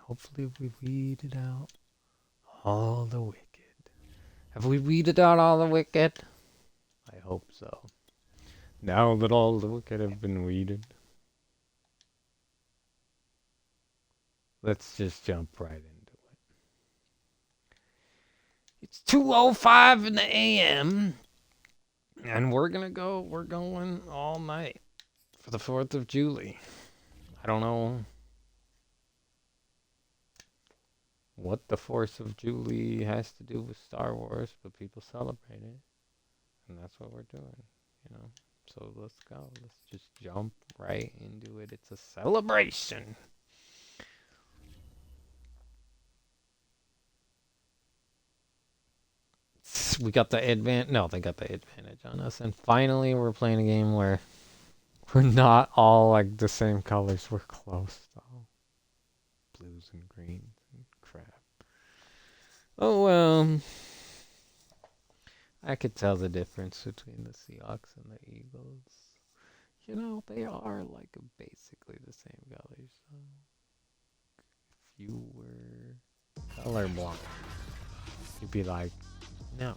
hopefully we weeded out all the wicked. Have we weeded out all the wicked? I hope so. Now that all the wicked have been weeded, let's just jump right into it. It's 2:05 in the AM, and we're going all night for the 4th of July. I don't know what the 4th of July has to do with Star Wars, but people celebrate it, and that's what we're doing, you know. So let's go. Let's just jump right into it. It's a celebration. We got the advantage. No, they got the advantage on us. And finally, we're playing a game where we're not all like the same colors. We're close, though. Blues and greens and crap. Oh, well. I could tell the difference between the Seahawks and the Eagles. You know, they are like basically the same colors. So if you were colorblind, you'd be like, no.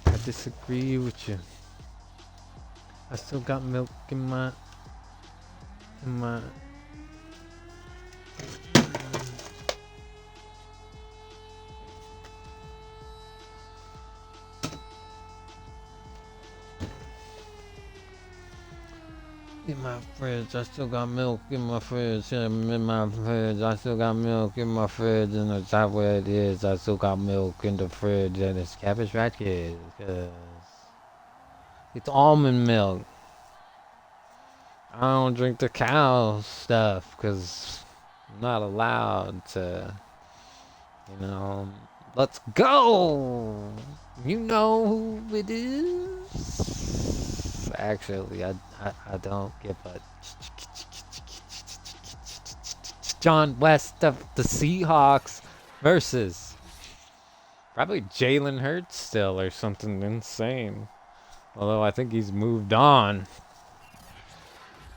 I disagree with you. I still got milk in my in my fridge. I still got milk in my fridge. In my fridge. I still got milk in my fridge. And that's how it is. I still got milk in the fridge. And it's Cabbage Patch Kids. Cause it's almond milk. I don't drink the cow stuff. Because I'm not allowed to. You know. Let's go! You know who it is? Actually, I don't give a John West of the Seahawks versus probably Jalen Hurts still or something insane. Although I think he's moved on.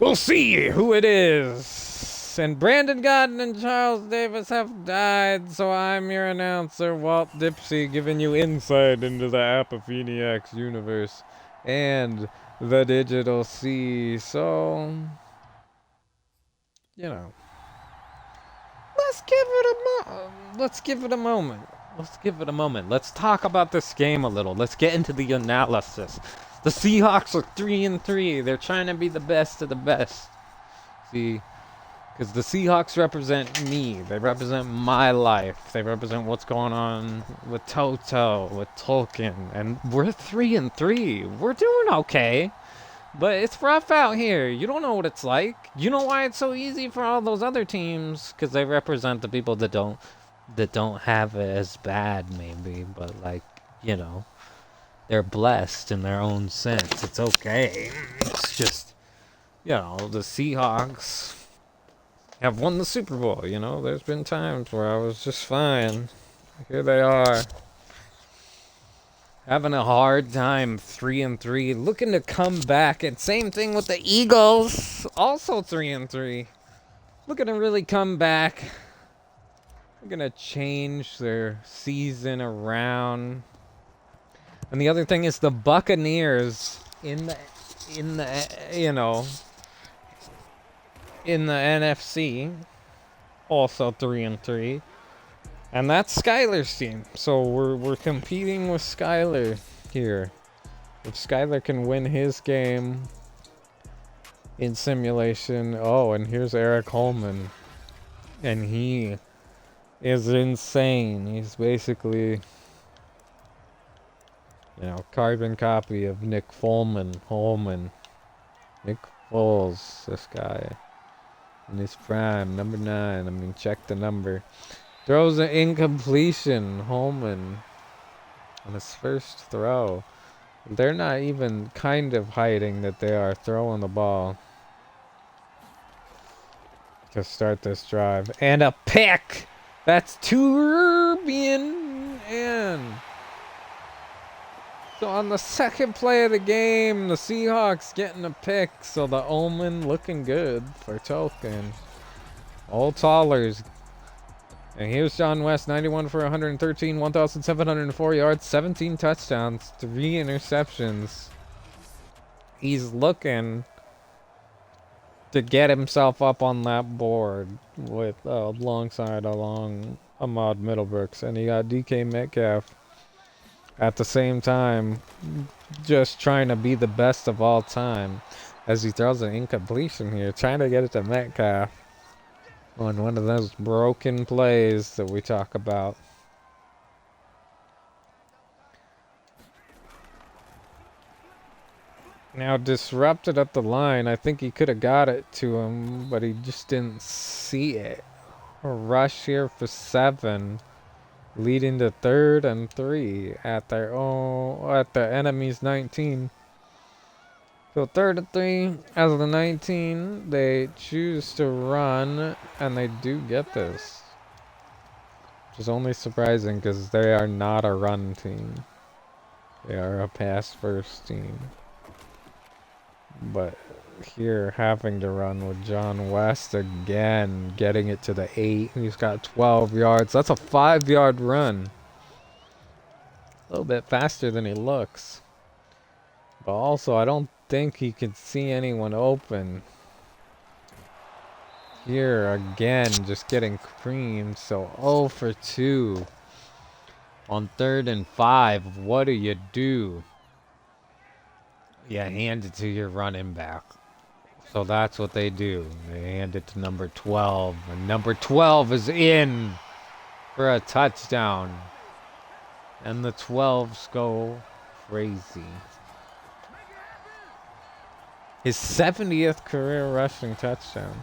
We'll see who it is. And Brandon Godden and Charles Davis have died, so I'm your announcer, Walt Dipsey, giving you insight into the Apopheniacs universe and the Digital Sea. So, you know, let's give it a moment. Let's talk about this game a little. Let's get into the analysis. The Seahawks are 3-3. They're trying to be the best of the best. See, because the Seahawks represent me. They represent my life. They represent what's going on with Toto, with Tolkien. And we're 3-3. We're doing okay. But it's rough out here. You don't know what it's like. You know why it's so easy for all those other teams? Because they represent the people that don't have it as bad, maybe. But, like, you know, they're blessed in their own sense. It's okay. It's just, you know, the Seahawks have won the Super Bowl, you know? There's been times where I was just fine. Here they are. Having a hard time, 3-3. Looking to come back. And same thing with the Eagles. Also 3-3. Looking to really come back. They're going to change their season around. And the other thing is the Buccaneers in the you know, in the NFC, also 3-3, and that's Skyler's team. So we're competing with Skyler here. If Skyler can win his game in simulation, oh, and here's Eric Holman, and he is insane. He's basically, you know, carbon copy of Nick Holman, Nick Foles, this guy. In his prime, number 9. I mean, check the number. Throws an incompletion. Holman on his first throw. They're not even kind of hiding that they are throwing the ball to start this drive. And a pick! That's Turbian in. So on the second play of the game, the Seahawks getting a pick. So the omen looking good for Tolkien. All tallers. And here's John West, 91 for 113, 1,704 yards, 17 touchdowns, 3 interceptions. He's looking to get himself up on that board with alongside Ahmad Middlebrooks, and he got DK Metcalf at the same time, just trying to be the best of all time as he throws an incompletion here, trying to get it to Metcalf on one of those broken plays that we talk about. Now disrupted at the line. I think he could have got it to him, but he just didn't see it. A rush here for 7, leading to 3rd and 3 at the enemy's 19. So 3rd and 3 as of the 19. They choose to run, and they do get this. Which is only surprising because they are not a run team. They are a pass-first team. But here, having to run with John West again, getting it to the 8. He's got 12 yards. That's a 5-yard run. A little bit faster than he looks. But also, I don't think he can see anyone open. Here, again, just getting creamed. So 0 for 2. On 3rd and 5, what do you do? You hand it to your running back. So that's what they do. They hand it to number 12. And number 12 is in for a touchdown. And the 12s go crazy. His 70th career rushing touchdown.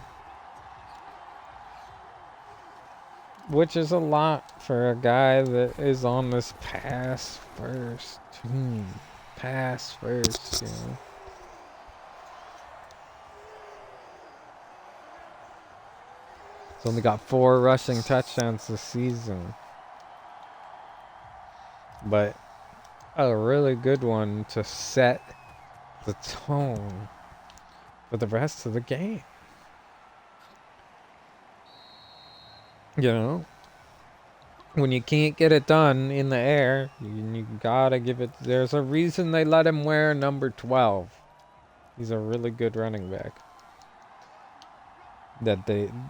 Which is a lot for a guy that is on this pass first team. Pass first, you know. He's only got 4 rushing touchdowns this season. But a really good one to set the tone for the rest of the game. You know? When you can't get it done in the air, you gotta give it. There's a reason they let him wear number 12. He's a really good running back.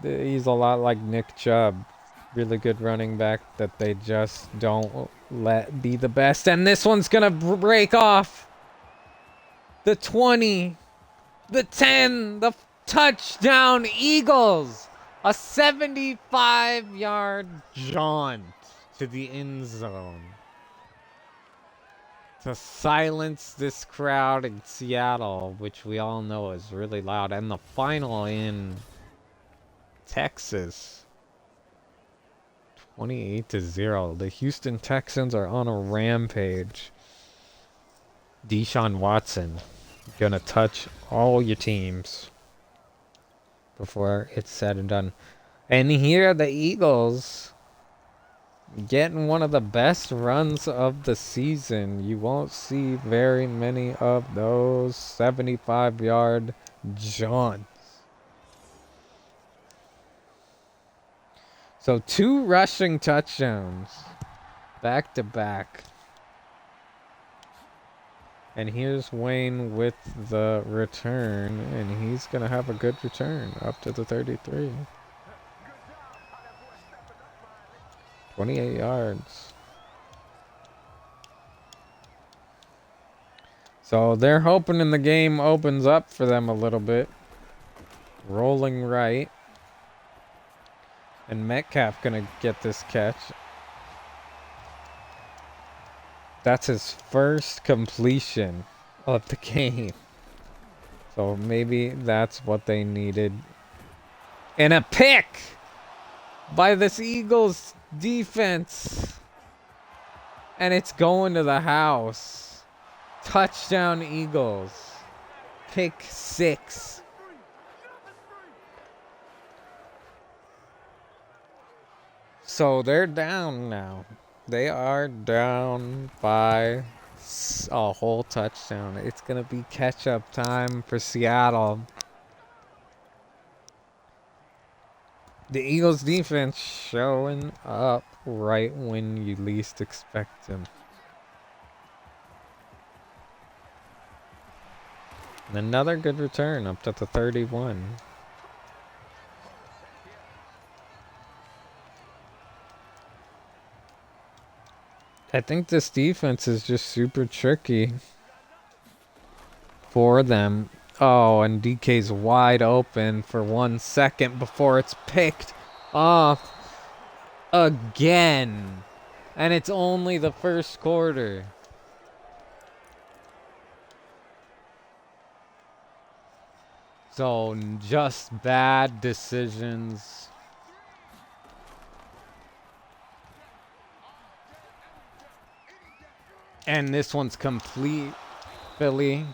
He's a lot like Nick Chubb. Really good running back that they just don't let be the best. And this one's gonna break off. The 20, the 10, the touchdown Eagles. A 75-yard jaunt to the end zone to silence this crowd in Seattle, which we all know is really loud. And the final in Texas, 28-0. The Houston Texans are on a rampage. Deshaun Watson gonna touch all your teams before it's said and done. And here the Eagles getting one of the best runs of the season. You won't see very many of those 75-yard jaunts. So 2 rushing touchdowns back to back. And here's Wayne with the return, and he's going to have a good return up to the 33. 28 yards. So they're hoping the game opens up for them a little bit. Rolling right. And Metcalf going to get this catch. That's his first completion of the game. So maybe that's what they needed. And a pick by this Eagles defense. And it's going to the house. Touchdown Eagles. Pick 6. So they're down now. They are down by a whole touchdown. It's going to be catch-up time for Seattle. The Eagles defense showing up right when you least expect them. And another good return up to the 31. I think this defense is just super tricky for them. Oh, and DK's wide open for 1 second before it's picked off again. And it's only the first quarter. So just bad decisions. And this one's complete, Philly.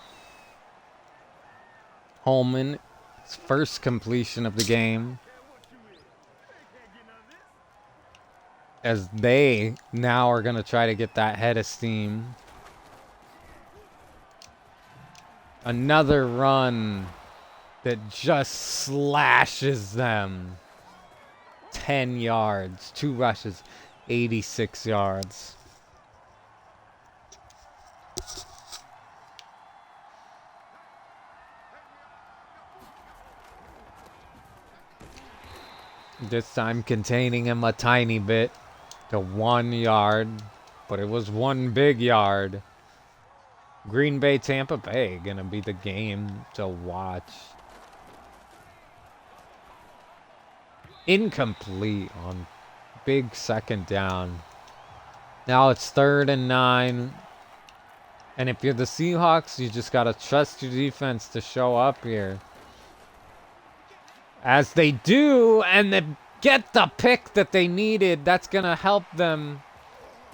Holman's first completion of the game. As they now are going to try to get that head of steam. Another run that just slashes them. 10 yards. 2 rushes. 86 yards. This time containing him a tiny bit to 1 yard, but it was 1 big yard. Green Bay, Tampa Bay gonna be the game to watch. Incomplete on big second down. Now it's 3rd and 9. And if you're the Seahawks, you just gotta trust your defense to show up here. As they do, and they get the pick that they needed. That's going to help them.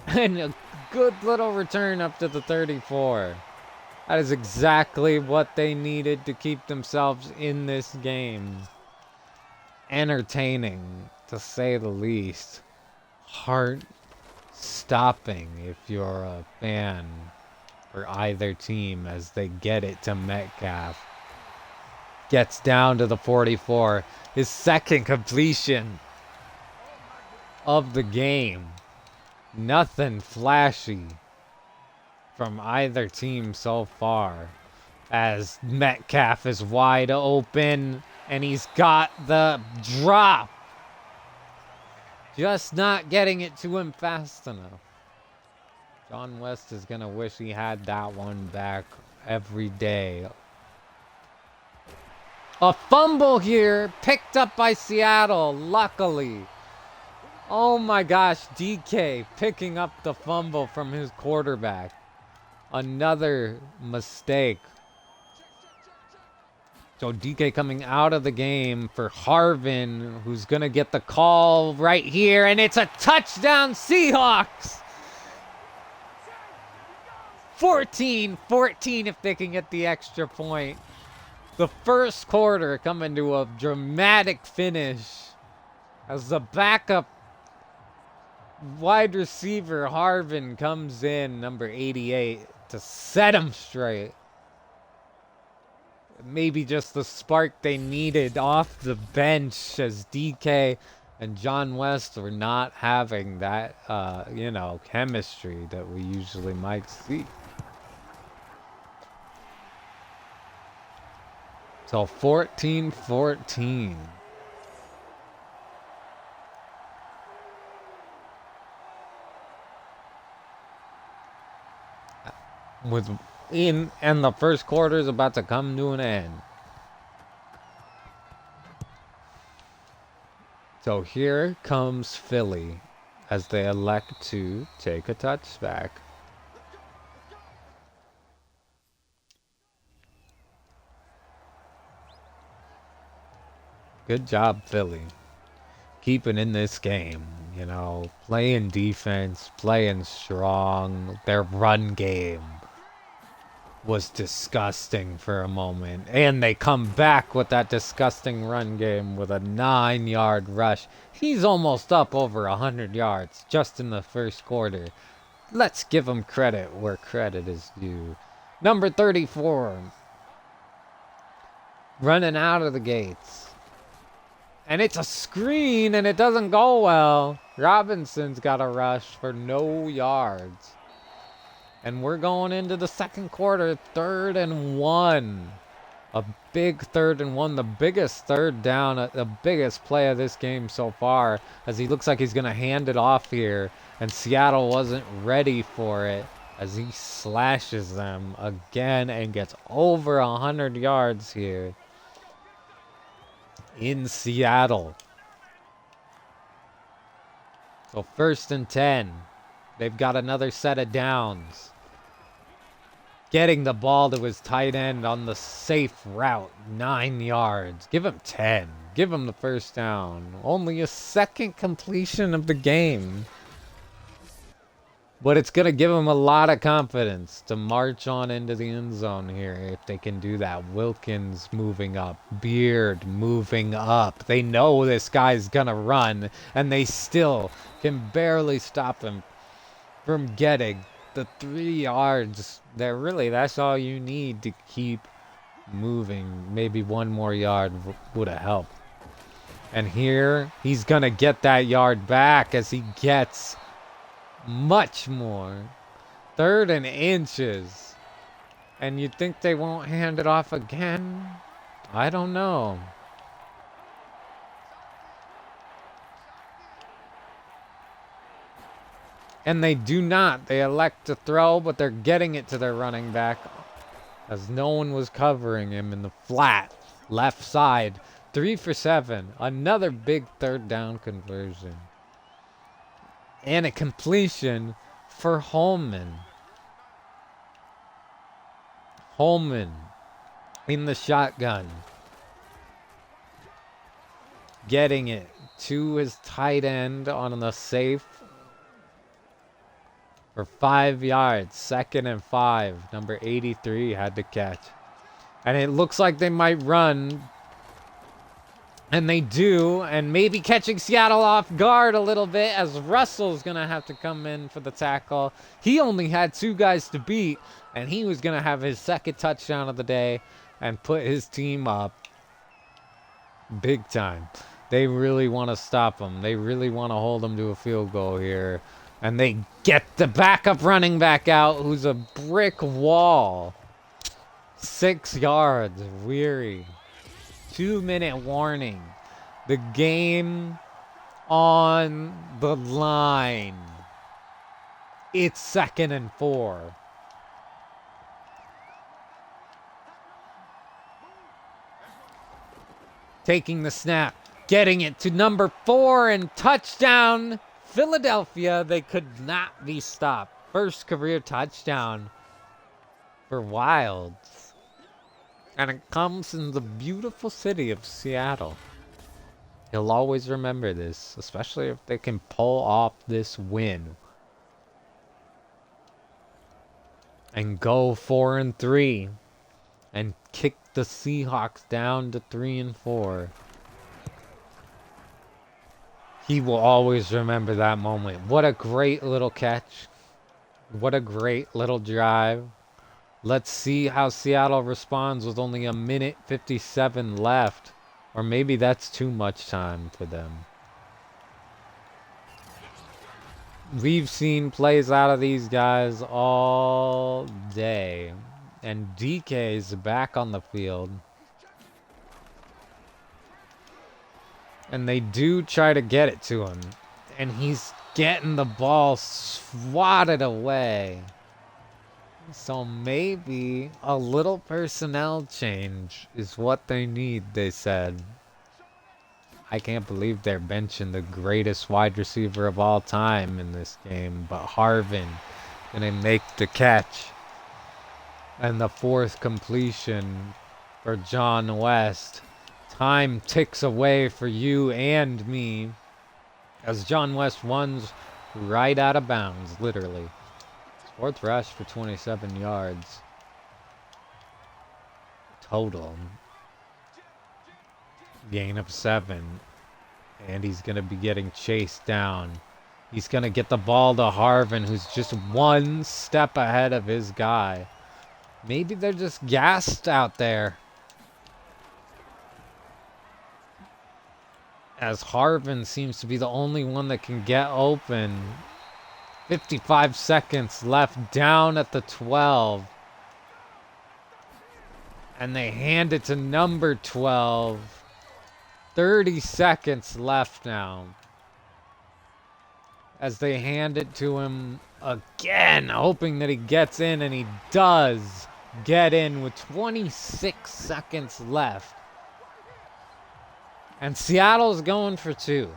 And a good little return up to the 34. That is exactly what they needed to keep themselves in this game. Entertaining, to say the least. Heart-stopping if you're a fan for either team as they get it to Metcalf. Gets down to the 44. His second completion of the game. Nothing flashy from either team so far. As Metcalf is wide open and he's got the drop. Just not getting it to him fast enough. John West is going to wish he had that one back every day. A fumble here, picked up by Seattle, luckily. Oh my gosh, DK picking up the fumble from his quarterback. Another mistake. So DK coming out of the game for Harvin, who's going to get the call right here, and it's a touchdown Seahawks! 14-14 if they can get the extra point. The first quarter coming to a dramatic finish as the backup wide receiver Harvin comes in, number 88, to set him straight. Maybe just the spark they needed off the bench as DK and John West were not having that, chemistry that we usually might see. So 14-14. And the first quarter is about to come to an end. So here comes Philly as they elect to take a touchback. Good job, Philly. Keeping in this game, playing defense, playing strong. Their run game was disgusting for a moment. And they come back with that disgusting run game with a 9-yard rush. He's almost up over 100 yards just in the first quarter. Let's give him credit where credit is due. Number 34. Running out of the gates. And it's a screen, and it doesn't go well. Robinson's got a rush for no yards. And we're going into the second quarter, 3rd and 1. A big 3rd and 1, the biggest third down, the biggest play of this game so far, as he looks like he's going to hand it off here. And Seattle wasn't ready for it, as he slashes them again and gets over 100 yards here in Seattle. So 1st and 10. They've got another set of downs. Getting the ball to his tight end on the safe route, 9 yards. Give him 10. Give him the first down. Only a second completion of the game. But it's going to give him a lot of confidence to march on into the end zone here if they can do that. Wilkins moving up. Beard moving up. They know this guy's going to run, and they still can barely stop him from getting the 3 yards. That's all you need to keep moving. Maybe 1 more yard would have helped. And here, he's going to get that yard back as he gets much more. 3rd and inches. And you'd think they won't hand it off again? I don't know. And they do not. They elect to throw, but they're getting it to their running back as no one was covering him in the flat left side. 3 for 7. Another big 3rd down conversion. And a completion for Holman. Holman in the shotgun. Getting it to his tight end on the safe for 5 yards. 2nd and 5. Number 83 had to catch. And it looks like they might run. And they do. And maybe catching Seattle off guard a little bit, as Russell's going to have to come in for the tackle. He only had 2 guys to beat. And he was going to have his 2nd touchdown of the day and put his team up big time. They really want to stop him. They really want to hold him to a field goal here. And they get the backup running back out, who's a brick wall. 6 yards. Weary. 2-minute warning. The game on the line. It's 2nd and 4. Taking the snap. Getting it to number 4 and touchdown. Philadelphia. They could not be stopped. First career touchdown for Wilds. And it comes in the beautiful city of Seattle. He'll always remember this, especially if they can pull off this win. And go 4 and 3. And kick the Seahawks down to 3 and 4. He will always remember that moment. What a great little catch. What a great little drive. Let's see how Seattle responds with only 1:57 left. Or maybe that's too much time for them. We've seen plays out of these guys all day. And DK's back on the field. And they do try to get it to him. And he's getting the ball swatted away. So maybe a little personnel change is what they need, they said. I can't believe they're benching the greatest wide receiver of all time in this game. But Harvin gonna make the catch. And the 4th completion for John West. Time ticks away for you and me as John West runs right out of bounds, literally. 4th rush for 27 yards. Total. Gain of 7. And he's going to be getting chased down. He's going to get the ball to Harvin, who's just 1 step ahead of his guy. Maybe they're just gassed out there. as Harvin seems to be the only one that can get open. 55 seconds left, down at the 12. And they hand it to number 12. 30 seconds left now. As they hand it to him again, hoping that he gets in, and he does get in with 26 seconds left. And Seattle's going for 2.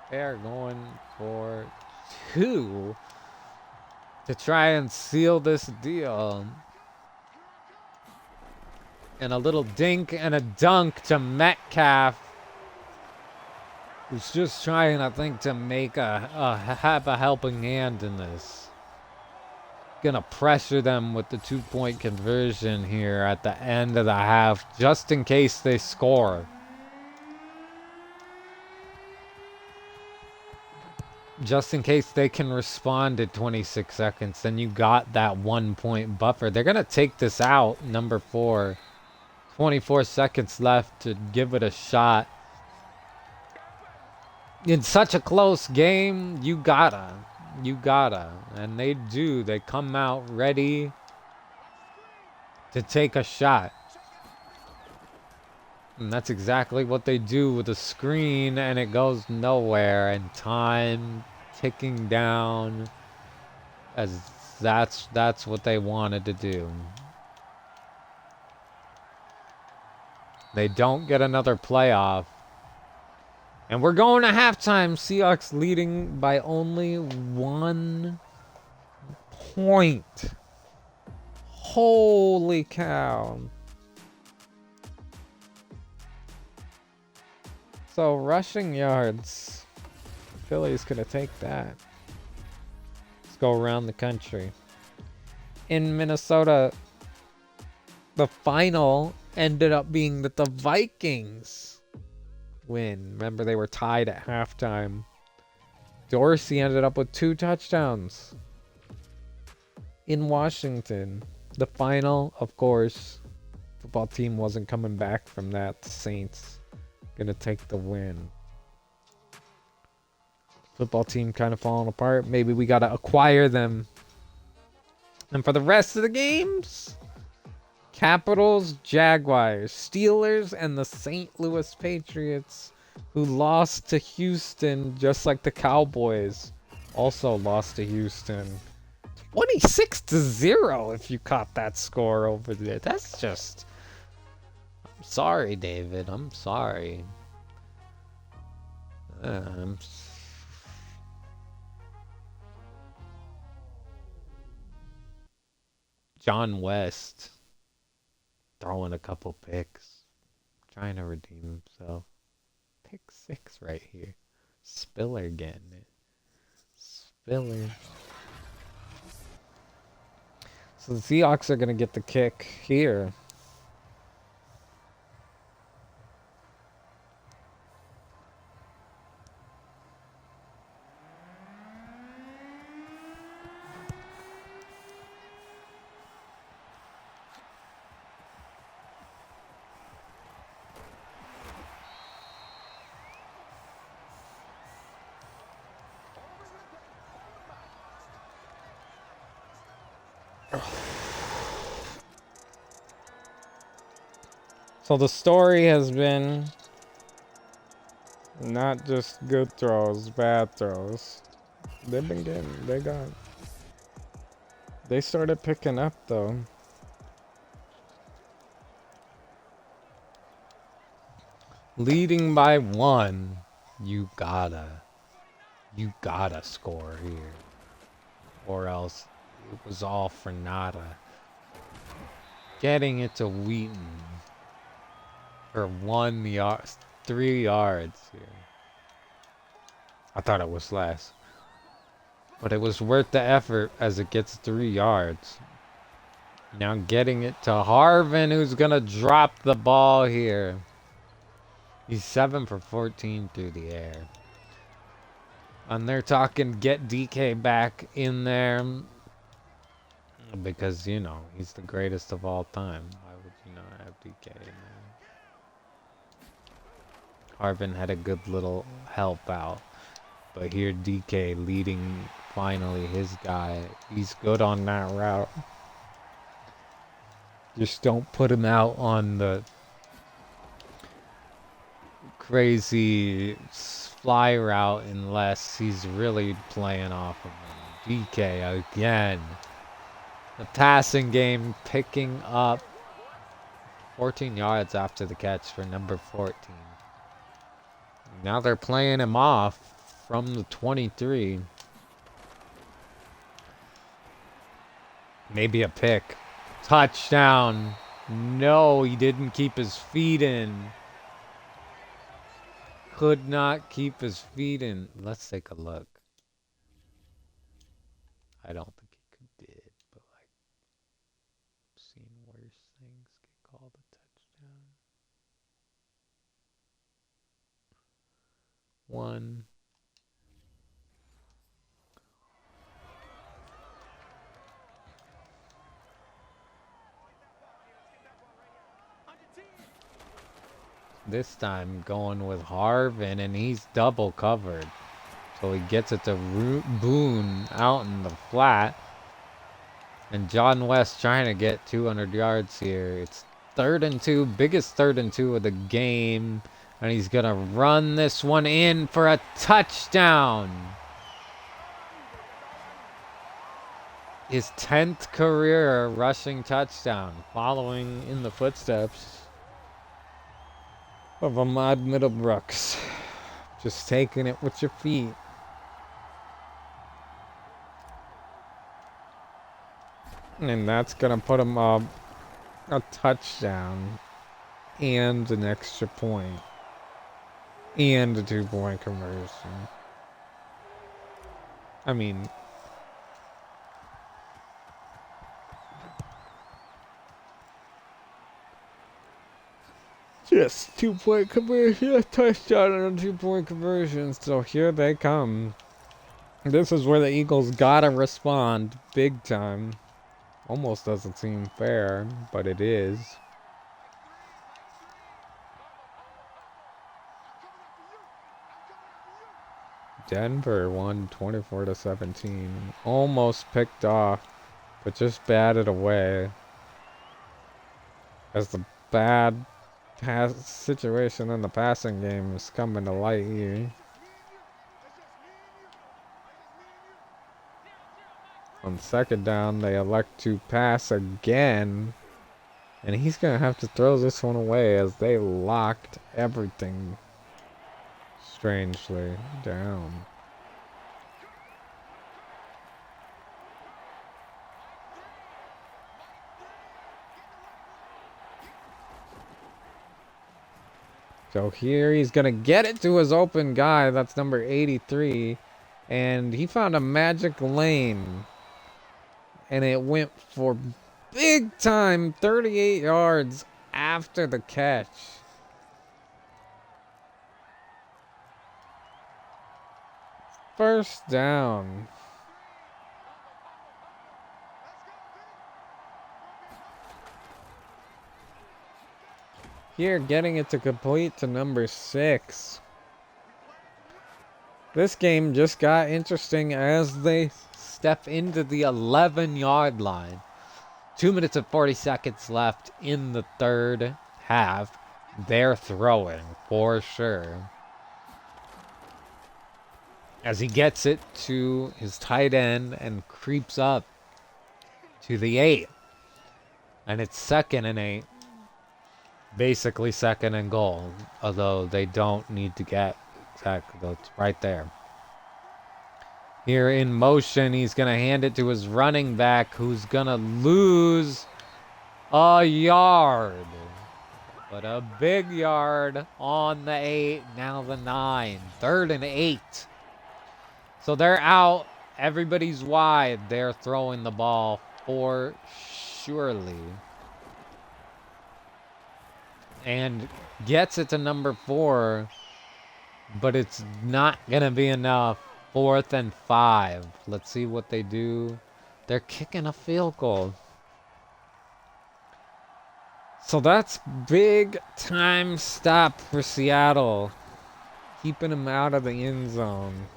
They're going for 2 to try and seal this deal. And a little dink and a dunk to Metcalf, who's just trying, I think, to make have a helping hand in this. Gonna pressure them with the 2-point conversion here at the end of the half, just in case they score. Just in case they can respond at 26 seconds, then you got that 1-point buffer. They're gonna take this out, number 4. 24 seconds left to give it a shot. In such a close game, you gotta. And they do. They come out ready to take a shot. And that's exactly what they do with a screen, and it goes nowhere. And time ticking down, as that's what they wanted to do. They don't get another playoff. And we're going to halftime. Seahawks leading by only 1 point. Holy cow. So rushing yards. Philly's going to take that. Let's go around the country. In Minnesota, the final ended up being that the Vikings win. Remember, they were tied at halftime. Dorsey ended up with 2 touchdowns in Washington. The final, of course, football team wasn't coming back from that. The Saints gonna take the win. Football team kind of falling apart. Maybe we gotta acquire them. And for the rest of the games, Capitals, Jaguars, Steelers, and the St. Louis Patriots, who lost to Houston just like the Cowboys, also lost to Houston. 26-0 if you caught that score over there. That's just... I'm sorry, David. I'm sorry. John West throwing a couple picks, trying to redeem himself. Pick 6 right here. Spiller getting it. Spiller. So the Seahawks are going to get the kick here. So the story has been not just good throws, bad throws. They've been getting, they started picking up though. Leading by 1, you gotta score here. Or else it was all for nada. Getting it to Wheaton for 3 yards here. I thought it was less. But it was worth the effort as it gets 3 yards. Now getting it to Harvin, who's going to drop the ball here. He's 7 for 14 through the air. And they're talking get DK back in there. Because, you know, he's the greatest of all time. Why would you not have DK in there? Harvin had a good little help out. But here DK leading finally his guy. He's good on that route. Just don't put him out on the crazy fly route unless he's really playing off of him. DK again. The passing game picking up 14 yards after the catch for number 14. Now they're playing him off from the 23. Maybe a pick. Touchdown. No, he didn't keep his feet in. Could not keep his feet in. Let's take a look. I don't think he did, but like, I've seen worse things get called a touchdown. 1. This time going with Harvin, and he's double covered. So he gets it to Boone out in the flat. And John West trying to get 200 yards here. It's 3rd and 2, biggest 3rd and 2 of the game. And he's going to run this one in for a touchdown. His 10th career rushing touchdown, following in the footsteps of Ahmad Middlebrooks. Just taking it with your feet. And that's going to put him up a touchdown and an extra point and a 2-point conversion. I mean, just 2-point conversion, a touchdown and a 2-point conversion. So here they come. This is where the Eagles gotta respond big time. Almost doesn't seem fair, but it is. Denver won 24-17. Almost picked off, but just batted away. As the bad situation in the passing game is coming to light here. On 2nd down, they elect to pass again. And he's going to have to throw this one away as they locked everything strangely down. So here he's going to get it to his open guy. That's number 83. And he found a magic lane. And it went for big time 38 yards after the catch. First down. Here, getting it to complete to number 6. This game just got interesting as they step into the 11-yard line. 2 minutes and 40 seconds left in the 3rd half. They're throwing for sure. As he gets it to his tight end and creeps up to the 8. And it's 2nd and 8. Basically 2nd and goal. Although they don't need to get exactly. It's right there. Here in motion, he's going to hand it to his running back, who's going to lose a yard. But a big yard on the 8, now the 9. 3rd and 8. So they're out. Everybody's wide. They're throwing the ball for surely. And gets it to number 4. But it's not going to be enough. 4th and 5. Let's see what they do. They're kicking a field goal. So that's big time stop for Seattle. keeping him out of the end zone.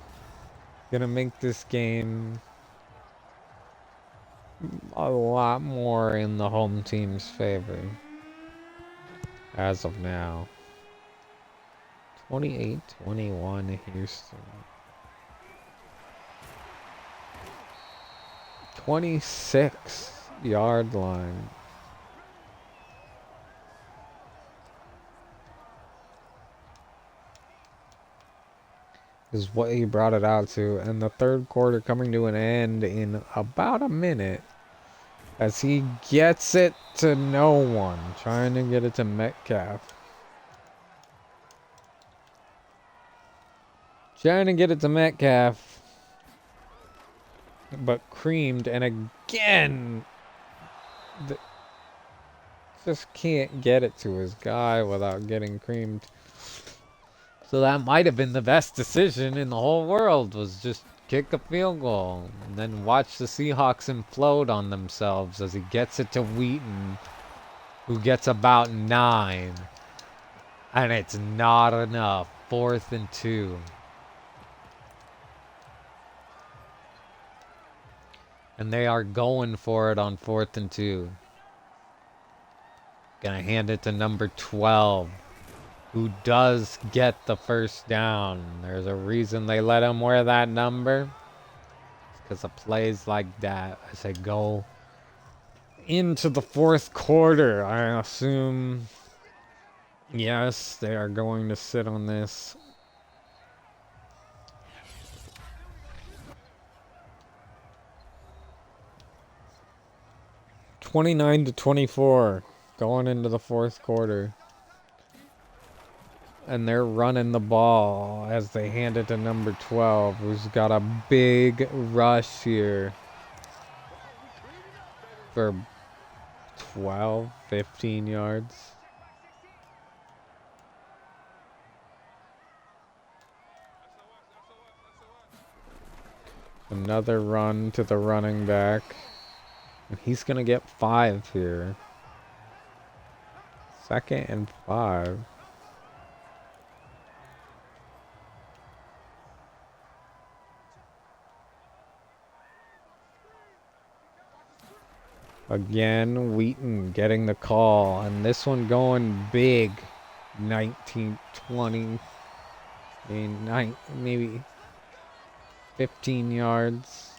Gonna make this game a lot more in the home team's favor. As of now. 28-21 Houston. 26-yard line. Is what he brought it out to. And the third quarter coming to an end in about a minute. As he gets it to no one. Trying to get it to Metcalf. Trying to get it to Metcalf. But creamed. And again. Just can't get it to his guy without getting creamed. So that might have been the best decision in the whole world, was just kick a field goal and then watch the Seahawks implode on themselves as he gets it to Wheaton, who gets about 9. And it's not enough. 4th and 2. And they are going for it on 4th and 2. Gonna hand it to number 12. Who does get the first down. There's a reason they let him wear that number. It's because of plays like that as they go into the 4th quarter. I assume, yes, they are going to sit on this. (29-24) going into the 4th quarter. And they're running the ball as they hand it to number 12, who's got a big rush here for 12, 15 yards. Another run to the running back. And he's going to get 5 here. 2nd and 5. Again, Wheaton getting the call, and this one going big. 19, 20, maybe 15 yards.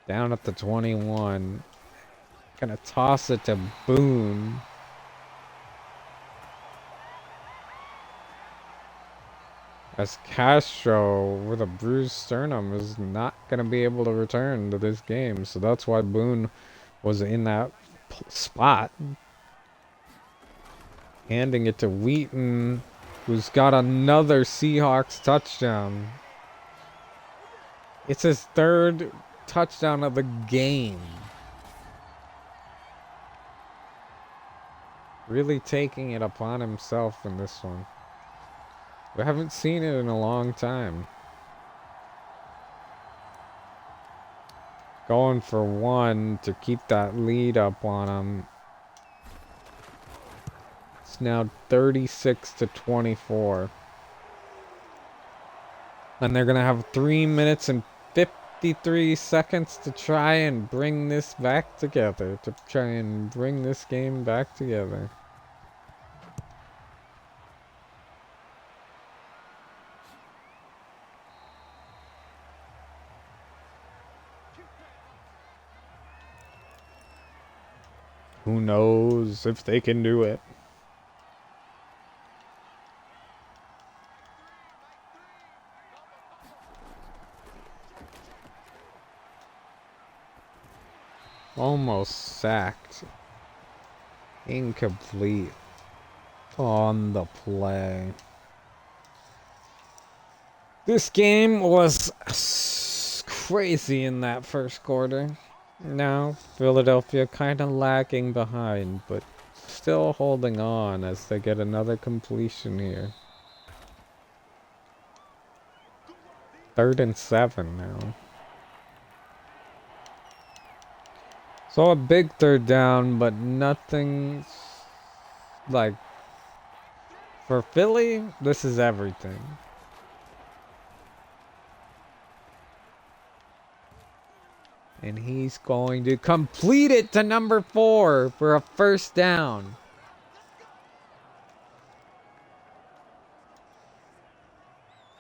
Down at the 21. Gonna toss it to Boone. As Castro, with a bruised sternum, is not going to be able to return to this game. So that's why Boone was in that spot. Handing it to Wheaton, who's got another Seahawks touchdown. It's his 3rd touchdown of the game. Really taking it upon himself in this one. We haven't seen it in a long time. Going for 1 to keep that lead up on him. It's now 36-24. And they're going to have 3 minutes and 53 seconds to try and bring this back together. To try and bring this game back together. Who knows if they can do it? Almost sacked. Incomplete on the play. This game was crazy in that first quarter. Now, Philadelphia kind of lagging behind, but still holding on as they get another completion here. 3rd and 7 now. So a big 3rd down, but nothing like For Philly, this is everything. And he's going to complete it to number 4 for a first down.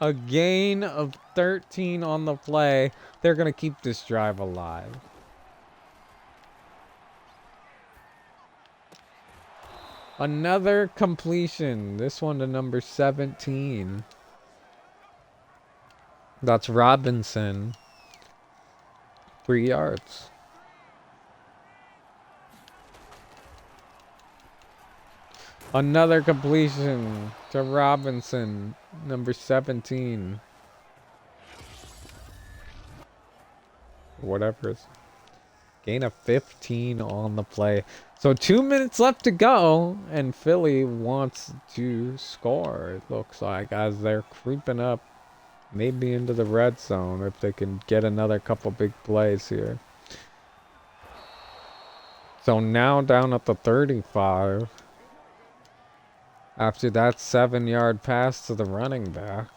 A gain of 13 on the play. They're going to keep this drive alive. Another completion. This one to number 17. That's Robinson. 3 yards. Another completion to Robinson, number 17. Whatever. Gain of 15 on the play. So 2 minutes left to go, and Philly wants to score, it looks like, as they're creeping up, maybe into the red zone, if they can get another couple big plays here. So now down at the 35. After that 7-yard pass to the running back.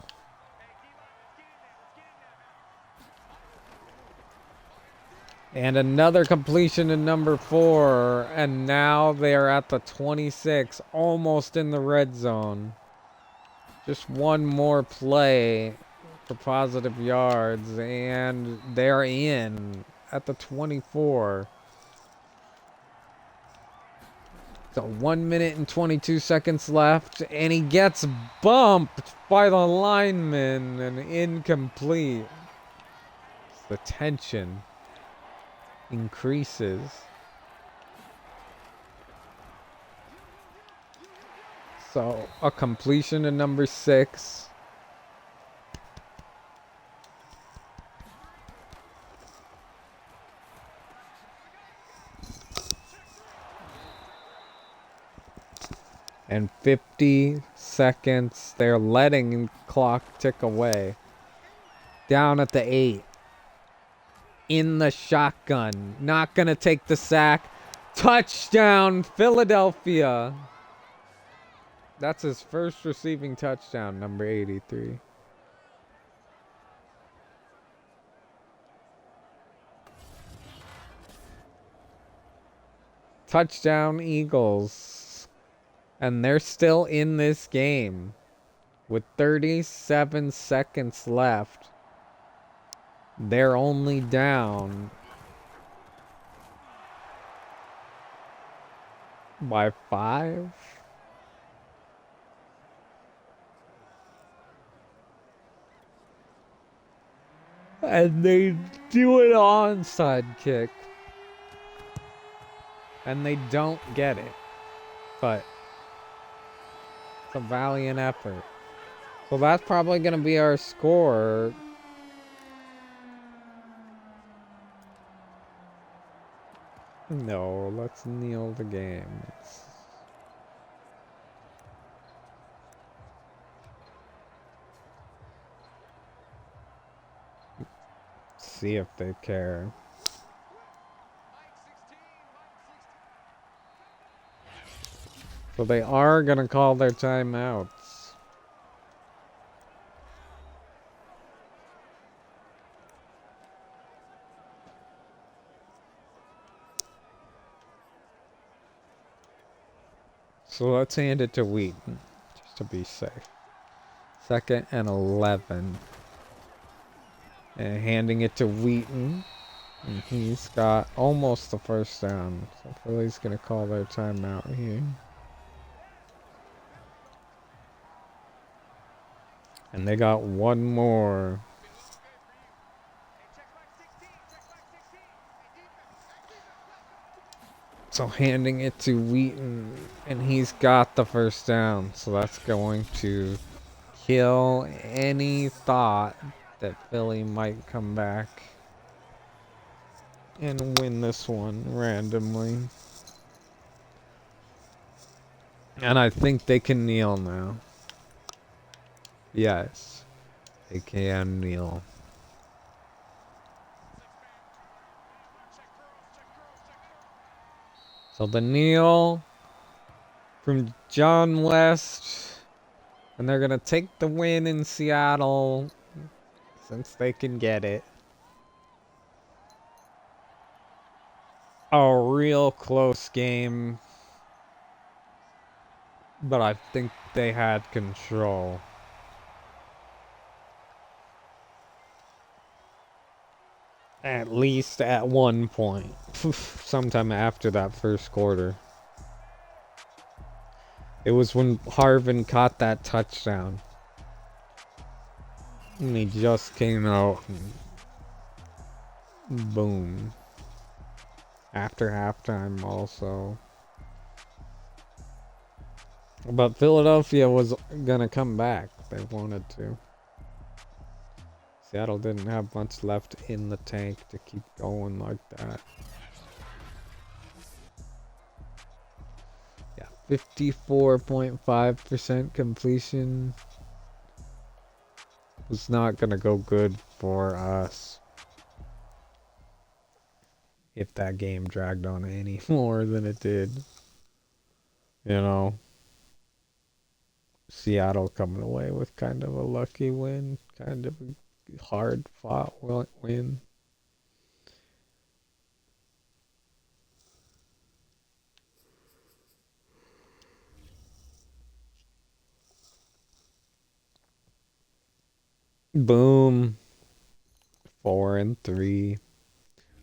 And another completion to number 4. And now they are at the 26. Almost in the red zone. Just one more play for positive yards. And they're in at the 24. So 1 minute and 22 seconds left, and he gets bumped by the lineman and incomplete. The tension increases. So a completion to number 6. And 50 seconds. They're letting clock tick away. Down at the 8. In the shotgun. Not going to take the sack. Touchdown, Philadelphia. That's his first receiving touchdown, number 83. Touchdown, Eagles. And they're still in this game with 37 seconds left. They're only down by 5. And they do an onside kick. And they don't get it. But a valiant effort. So that's probably going to be our score. No, let's kneel the game. See if they care. So they are going to call their timeouts. So let's hand it to Wheaton, just to be safe. 2nd and 11. And handing it to Wheaton. And he's got almost the first down. So Philly's going to call their timeout here. And they got one more. So handing it to Wheaton, and he's got the first down. So that's going to kill any thought that Philly might come back and win this one randomly. And I think they can kneel now. Yes, they can kneel. So the kneel from John West And they're going to take the win in Seattle since they can get it. A real close game. But I think they had control. At least at one point. Sometime after that first quarter. It was when Harvin caught that touchdown. And he just came out and boom. After halftime also. But Philadelphia was gonna come back. They wanted to. Seattle didn't have much left in the tank to keep going like that. Yeah, 54.5% completion was not gonna go good for us if that game dragged on any more than it did. You know, Seattle coming away with kind of a lucky win, kind of a hard fought win. Boom. 4-3.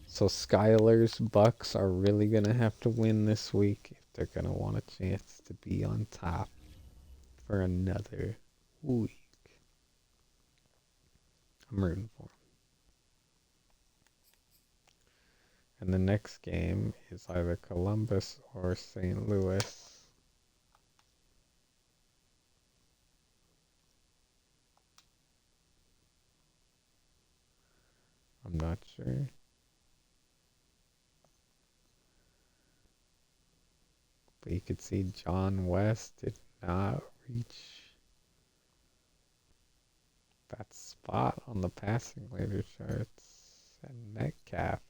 So Skylar's Bucks are really gonna have to win this week if they're gonna want a chance to be on top for another week. I'm rooting for them. And the next game is either Columbus or St. Louis. I'm not sure. But you could see John West did not reach that spot on the passing leader charts. And Metcalf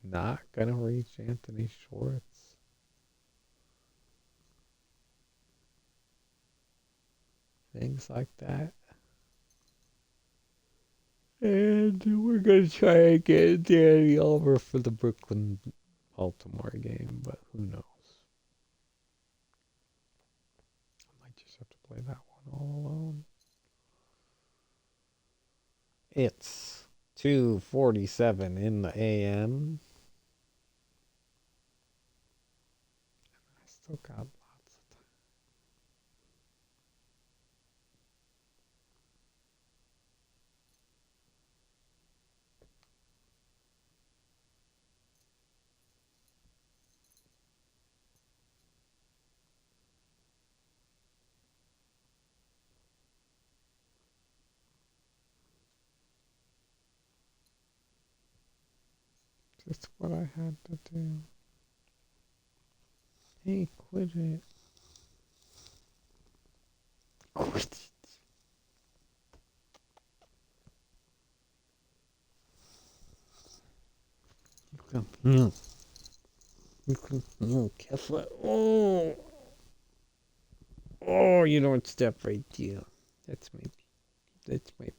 not gonna reach Anthony Schwartz. Things like that. And we're going to try and get Danny over for the Brooklyn-Baltimore game, but who knows? I might just have to play that one all alone. It's 2:47 in the AM. I still got lots of time. Just what I had to do. Hey, quit it. Quit it. You come here. You come here, Kefla. Oh! Oh, you don't step right there. That's my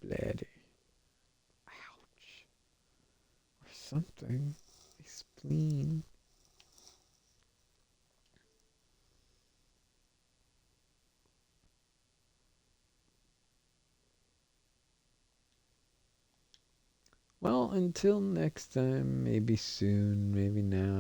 bladder. Ouch. Or something. My spleen. Well, until next time, maybe soon, maybe now.